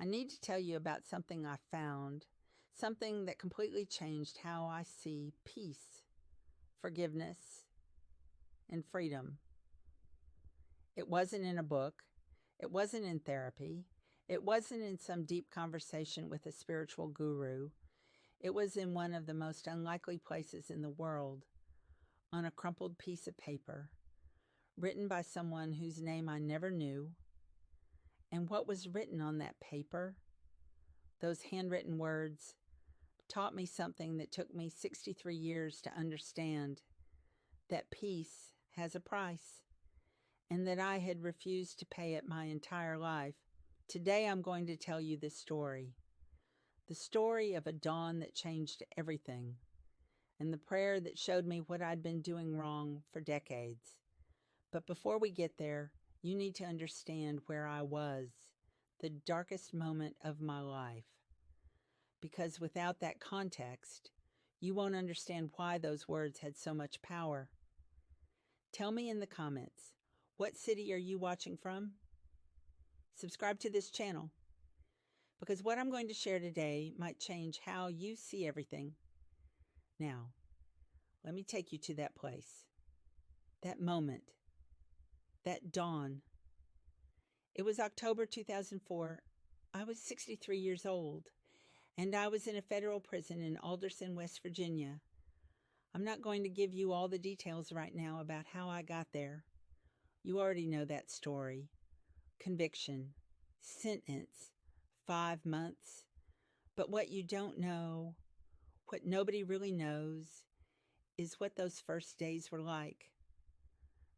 I need to tell you about something I found, something that completely changed how I see peace, forgiveness, and freedom. It wasn't in a book, it wasn't in therapy, it wasn't in some deep conversation with a spiritual guru. It was in one of the most unlikely places in the world, on a crumpled piece of paper, written by someone whose name I never knew. And what was written on that paper, those handwritten words, taught me something that took me 63 years to understand, that peace has a price, and that I had refused to pay it my entire life. Today I'm going to tell you this story, the story of a dawn that changed everything, and the prayer that showed me what I'd been doing wrong for decades. But before we get there, you need to understand where I was, the darkest moment of my life. Because without that context, you won't understand why those words had so much power. Tell me in the comments, what city are you watching from? Subscribe to this channel, because what I'm going to share today might change how you see everything. Now, let me take you to that place, that moment, that dawn. It was October 2004. I was 63 years old, and I was in a federal prison in Alderson, West Virginia. I'm not going to give you all the details right now about how I got there. You already know that story. Conviction, sentence, 5 months. But what you don't know, what nobody really knows, is what those first days were like.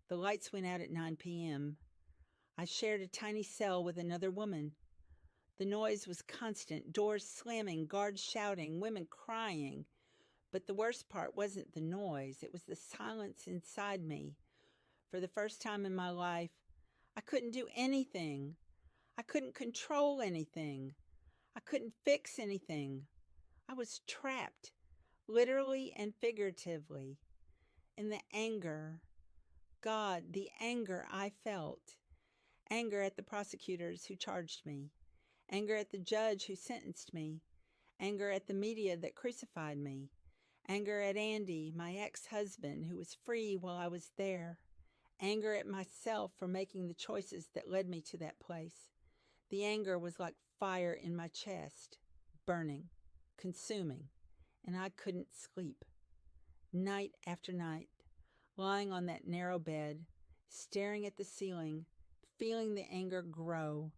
The lights went out at 9 p.m. I shared a tiny cell with another woman. The noise was constant, doors slamming, guards shouting, women crying. But the worst part wasn't the noise, it was the silence inside me. For the first time in my life, I couldn't do anything. I couldn't control anything. I couldn't fix anything. I was trapped, literally and figuratively, in the anger. God, the anger I felt. Anger at the prosecutors who charged me. Anger at the judge who sentenced me. Anger at the media that crucified me. Anger at Andy, my ex-husband, who was free while I was there. Anger at myself for making the choices that led me to that place. The anger was like fire in my chest, burning, consuming, and I couldn't sleep. Night after night, lying on that narrow bed, staring at the ceiling, feeling the anger grow.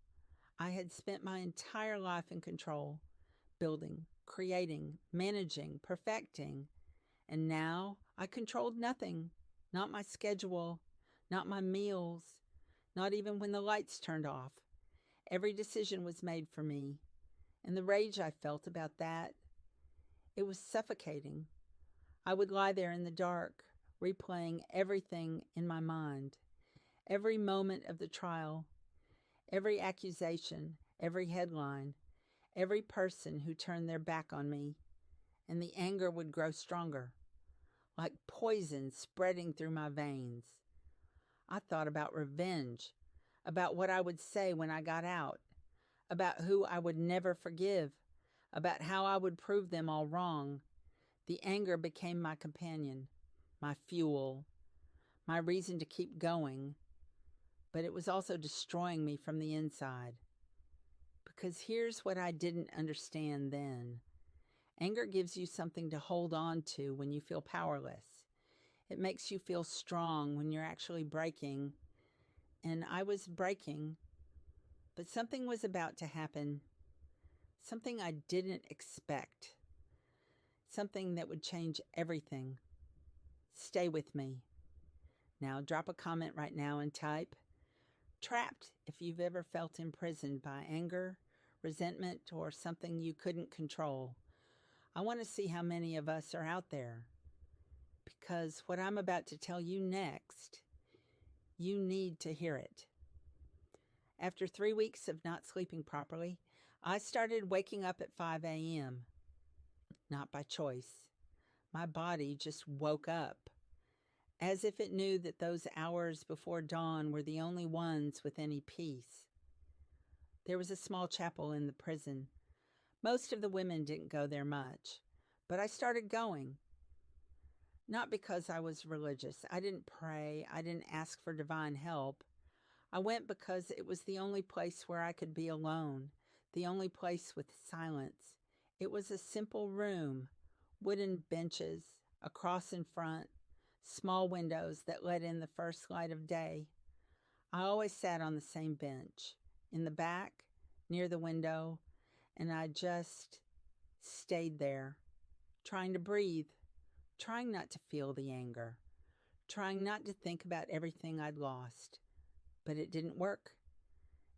I had spent my entire life in control, building, creating, managing, perfecting, and now I controlled nothing, not my schedule, not my meals, not even when the lights turned off. Every decision was made for me, and the rage I felt about that, it was suffocating. I would lie there in the dark, replaying everything in my mind, every moment of the trial, every accusation, every headline, every person who turned their back on me, and the anger would grow stronger, like poison spreading through my veins. I thought about revenge, about what I would say when I got out, about who I would never forgive, about how I would prove them all wrong. The anger became my companion, my fuel, my reason to keep going, but it was also destroying me from the inside. Because here's what I didn't understand then. Anger gives you something to hold on to when you feel powerless. It makes you feel strong when you're actually breaking. And I was breaking, but something was about to happen. Something I didn't expect. Something that would change everything. Stay with me. Now drop a comment right now and type trapped if you've ever felt imprisoned by anger, resentment, or something you couldn't control. I want to see how many of us are out there, because what I'm about to tell you next, you need to hear it. After 3 weeks of not sleeping properly, I started waking up at 5 a.m. Not by choice. My body just woke up, as if it knew that those hours before dawn were the only ones with any peace. There was a small chapel in the prison. Most of the women didn't go there much, but I started going. Not because I was religious. I didn't pray. I didn't ask for divine help. I went because it was the only place where I could be alone, the only place with silence. It was a simple room, wooden benches, a cross in front, small windows that let in the first light of day. I always sat on the same bench, in the back, near the window, and I just stayed there, trying to breathe, trying not to feel the anger, trying not to think about everything I'd lost. But it didn't work.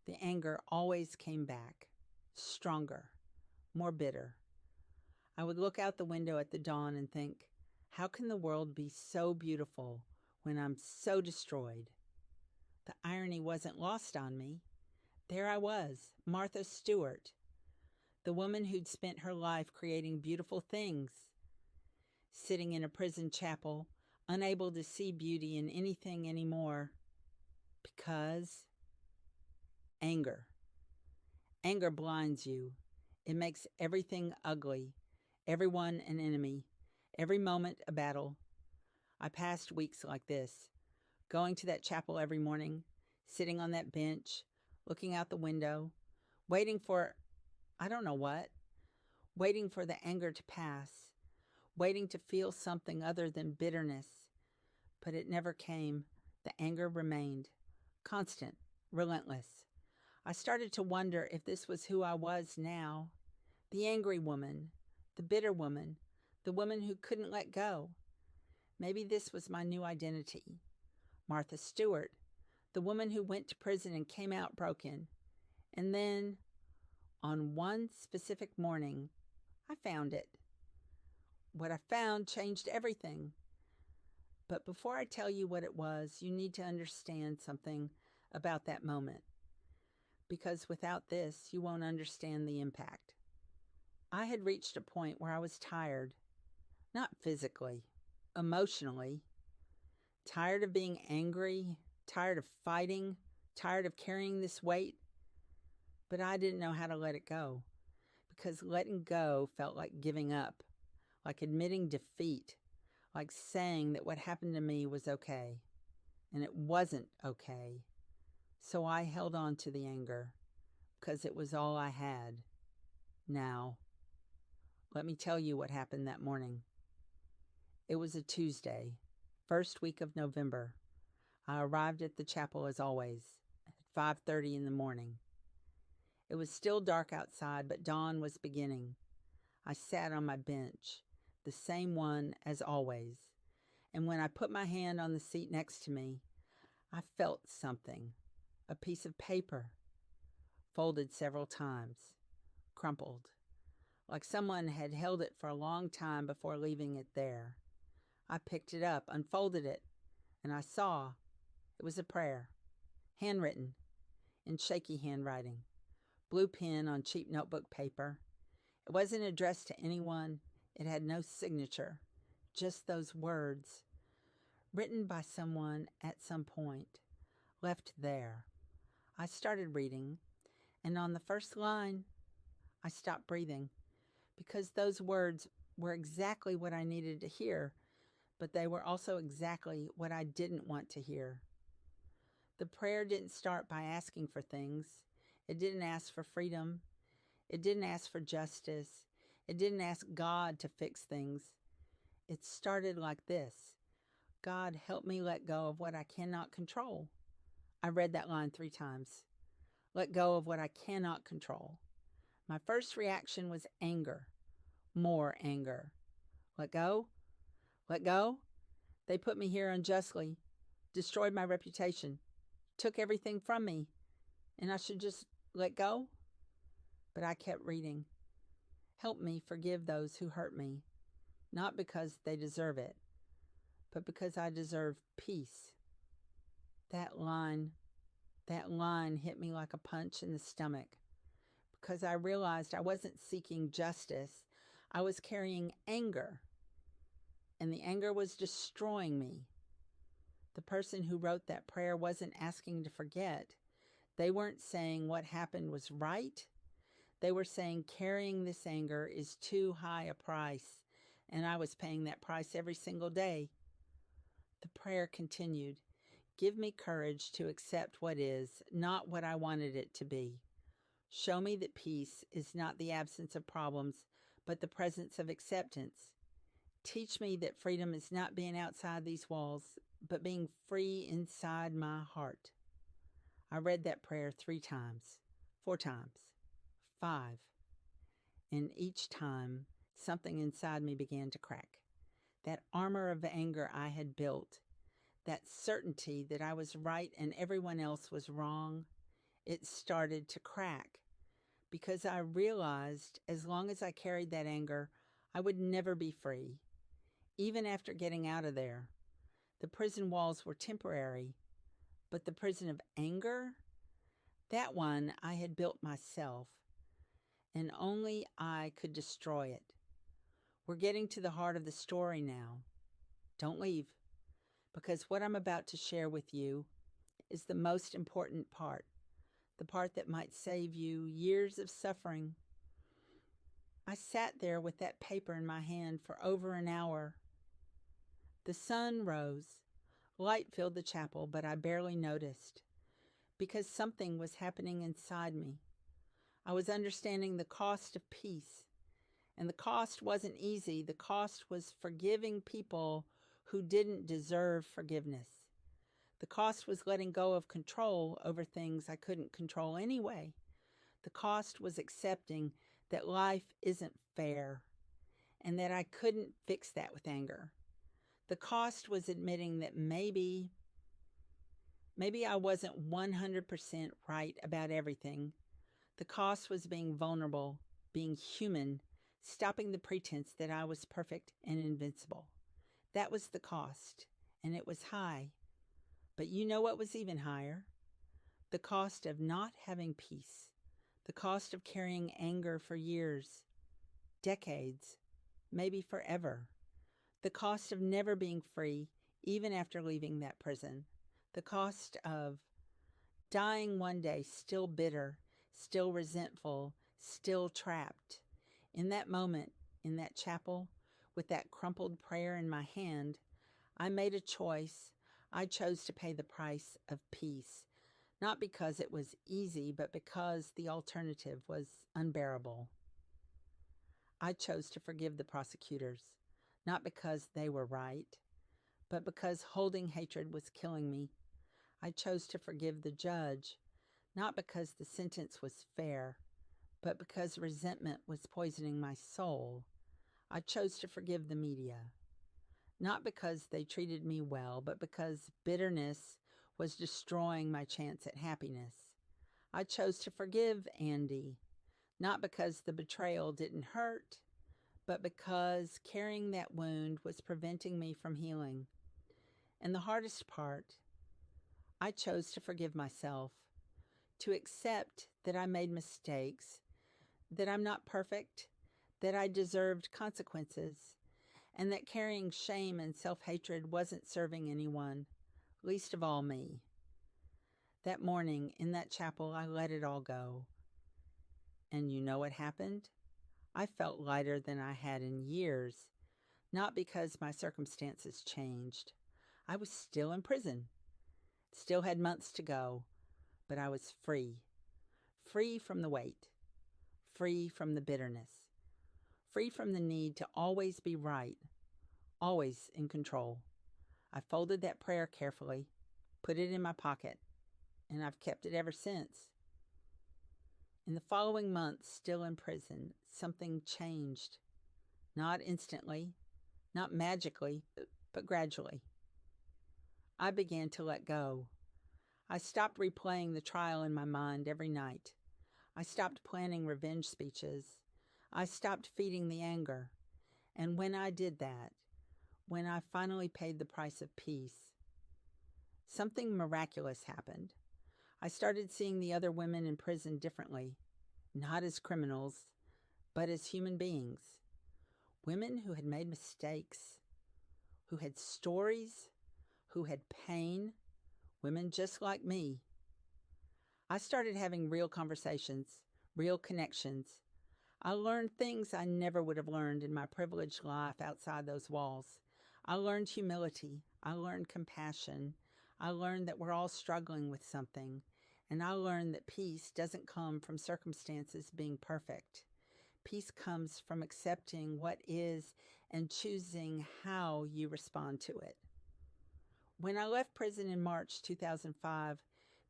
The anger always came back, stronger, more bitter. I would look out the window at the dawn and think, how can the world be so beautiful when I'm so destroyed? The irony wasn't lost on me. There I was, Martha Stewart, the woman who'd spent her life creating beautiful things, sitting in a prison chapel, unable to see beauty in anything anymore. Because anger. Anger blinds you. It makes everything ugly, everyone an enemy, every moment a battle. I passed weeks like this, going to that chapel every morning, sitting on that bench, looking out the window, waiting for, I don't know what, waiting for the anger to pass, waiting to feel something other than bitterness. But it never came. The anger remained. Constant, relentless. I started to wonder if this was who I was now. The angry woman, the bitter woman, the woman who couldn't let go. Maybe this was my new identity. Martha Stewart, the woman who went to prison and came out broken. And then, on one specific morning, I found it. What I found changed everything. But before I tell you what it was, you need to understand something about that moment. Because without this, you won't understand the impact. I had reached a point where I was tired. Not physically, emotionally. Tired of being angry, tired of fighting, tired of carrying this weight. But I didn't know how to let it go. Because letting go felt like giving up, like admitting defeat, like saying that what happened to me was okay, and it wasn't okay. So I held on to the anger, because it was all I had. Now, let me tell you what happened that morning. It was a Tuesday, first week of November. I arrived at the chapel as always, at 5:30 in the morning. It was still dark outside, but dawn was beginning. I sat on my bench, the same one as always, and when I put my hand on the seat next to me, I felt something, a piece of paper, folded several times, crumpled, like someone had held it for a long time before leaving it there. I picked it up, unfolded it, and I saw it was a prayer, handwritten, in shaky handwriting, blue pen on cheap notebook paper. It wasn't addressed to anyone. It had no signature, just those words, written by someone at some point, left there. I started reading, and on the first line, I stopped breathing, because those words were exactly what I needed to hear, but they were also exactly what I didn't want to hear. The prayer didn't start by asking for things. It didn't ask for freedom. It didn't ask for justice. It didn't ask God to fix things. It started like this: God, help me let go of what I cannot control. I read that line 3 times. Let go of what I cannot control. My first reaction was anger. More anger. Let go? Let go? They put me here unjustly, destroyed my reputation, took everything from me, and I should just let go? But I kept reading. Help me forgive those who hurt me, not because they deserve it, but because I deserve peace. That line hit me like a punch in the stomach, because I realized I wasn't seeking justice. I was carrying anger, and the anger was destroying me. The person who wrote that prayer wasn't asking to forget. They weren't saying what happened was right. They were saying carrying this anger is too high a price, and I was paying that price every single day. The prayer continued. Give me courage to accept what is, not what I wanted it to be. Show me that peace is not the absence of problems, but the presence of acceptance. Teach me that freedom is not being outside these walls, but being free inside my heart. I read that prayer 3 times, 4 times, 5. And each time, something inside me began to crack. That armor of anger I had built, that certainty that I was right and everyone else was wrong, it started to crack. Because I realized as long as I carried that anger, I would never be free. Even after getting out of there, the prison walls were temporary, but the prison of anger, that one I had built myself, and only I could destroy it. We're getting to the heart of the story now. Don't leave, because what I'm about to share with you is the most important part, the part that might save you years of suffering. I sat there with that paper in my hand for over an hour. The sun rose. Light filled the chapel, but I barely noticed, because something was happening inside me. I was understanding the cost of peace, and the cost wasn't easy. The cost was forgiving people who didn't deserve forgiveness. The cost was letting go of control over things I couldn't control anyway. The cost was accepting that life isn't fair, and that I couldn't fix that with anger. The cost was admitting that maybe I wasn't 100% right about everything. The cost was being vulnerable, being human, stopping the pretense that I was perfect and invincible. That was the cost, and it was high. But you know what was even higher? The cost of not having peace. The cost of carrying anger for years, decades, maybe forever. The cost of never being free, even after leaving that prison. The cost of dying one day still bitter, still resentful, still trapped. In that moment, in that chapel, with that crumpled prayer in my hand, I made a choice. I chose to pay the price of peace, not because it was easy, but because the alternative was unbearable. I chose to forgive the prosecutors, not because they were right, but because holding hatred was killing me. I chose to forgive the judge, not because the sentence was fair, but because resentment was poisoning my soul. I chose to forgive the media, not because they treated me well, but because bitterness was destroying my chance at happiness. I chose to forgive Andy, not because the betrayal didn't hurt, but because carrying that wound was preventing me from healing. And the hardest part, I chose to forgive myself, to accept that I made mistakes, that I'm not perfect, that I deserved consequences, and that carrying shame and self-hatred wasn't serving anyone, least of all me. That morning in that chapel, I let it all go. And you know what happened? I felt lighter than I had in years, not because my circumstances changed. I was still in prison, still had months to go, but I was free. Free from the weight, free from the bitterness, free from the need to always be right, always in control. I folded that prayer carefully, put it in my pocket, and I've kept it ever since. In the following months, still in prison, something changed. Not instantly, not magically, but gradually. I began to let go. I stopped replaying the trial in my mind every night. I stopped planning revenge speeches. I stopped feeding the anger. And when I did that, when I finally paid the price of peace, something miraculous happened. I started seeing the other women in prison differently, not as criminals, but as human beings. Women who had made mistakes, who had stories, who had pain, women just like me. I started having real conversations, real connections. I learned things I never would have learned in my privileged life outside those walls. I learned humility. I learned compassion. I learned that we're all struggling with something. And I learned that peace doesn't come from circumstances being perfect. Peace comes from accepting what is and choosing how you respond to it. When I left prison in March 2005,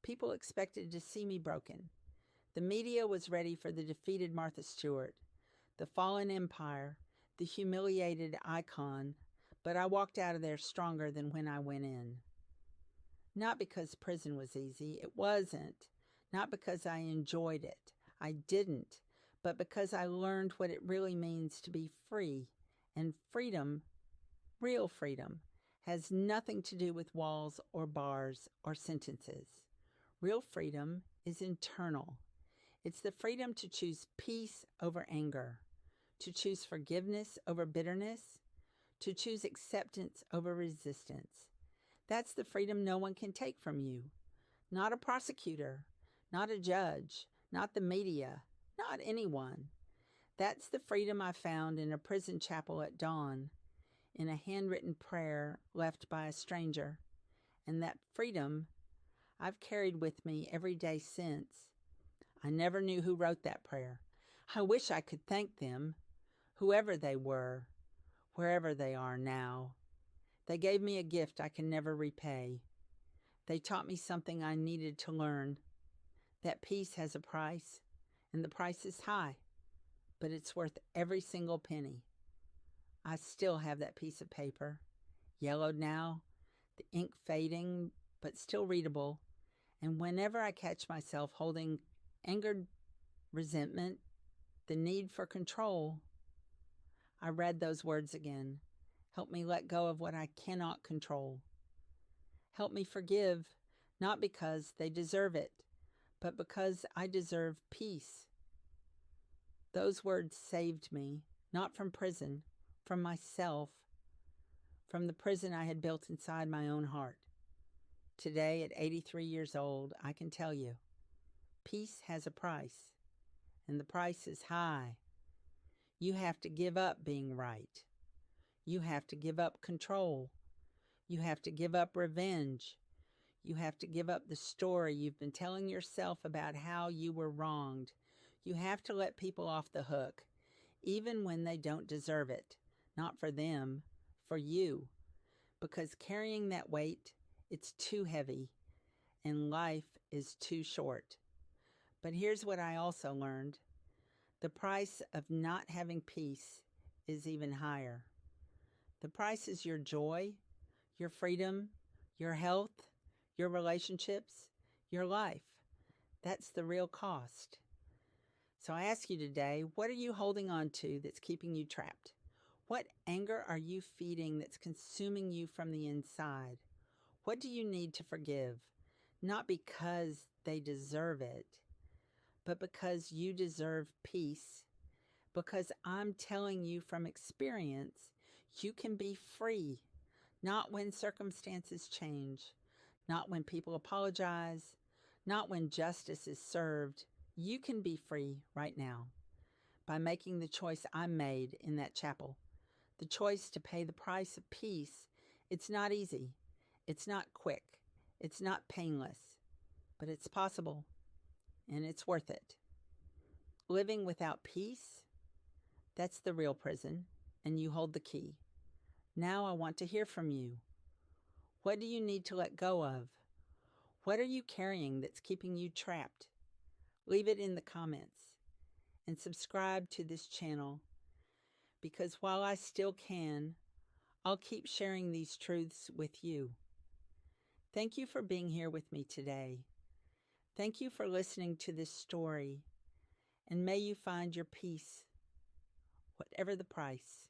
people expected to see me broken. The media was ready for the defeated Martha Stewart, the fallen empire, the humiliated icon, but I walked out of there stronger than when I went in. Not because prison was easy, it wasn't. Not because I enjoyed it, I didn't, but because I learned what it really means to be free. And freedom, real freedom, has nothing to do with walls or bars or sentences. Real freedom is internal. It's the freedom to choose peace over anger, to choose forgiveness over bitterness, to choose acceptance over resistance. That's the freedom no one can take from you. Not a prosecutor, not a judge, not the media, not anyone. That's the freedom I found in a prison chapel at dawn, in a handwritten prayer left by a stranger. And that freedom I've carried with me every day since. I never knew who wrote that prayer. I wish I could thank them, whoever they were, wherever they are now. They gave me a gift I can never repay. They taught me something I needed to learn. That peace has a price, and the price is high, but it's worth every single penny. I still have that piece of paper, yellowed now, the ink fading, but still readable, and whenever I catch myself holding angered resentment, the need for control, I read those words again. Help me let go of what I cannot control. Help me forgive, not because they deserve it, but because I deserve peace. Those words saved me, not from prison, from myself, from the prison I had built inside my own heart. Today, at 83 years old, I can tell you, peace has a price, and the price is high. You have to give up being right. You have to give up control. You have to give up revenge. You have to give up the story you've been telling yourself about how you were wronged. You have to let people off the hook, even when they don't deserve it. Not for them, for you. Because carrying that weight, it's too heavy, and life is too short. But here's what I also learned. The price of not having peace is even higher. The price is your joy, your freedom, your health, your relationships, your life. That's the real cost. So I ask you today, what are you holding on to that's keeping you trapped? What anger are you feeding that's consuming you from the inside? What do you need to forgive? Not because they deserve it, but because you deserve peace. Because I'm telling you from experience, you can be free. Not when circumstances change, not when people apologize, not when justice is served. You can be free right now by making the choice I made in that chapel. The choice to pay the price of peace. It's not easy. It's not quick. It's not painless. But it's possible. And it's worth it. Living without peace, that's the real prison. And you hold the key. Now I want to hear from you. What do you need to let go of? What are you carrying that's keeping you trapped? Leave it in the comments. And subscribe to this channel. Because while I still can, I'll keep sharing these truths with you. Thank you for being here with me today. Thank you for listening to this story. And may you find your peace, whatever the price.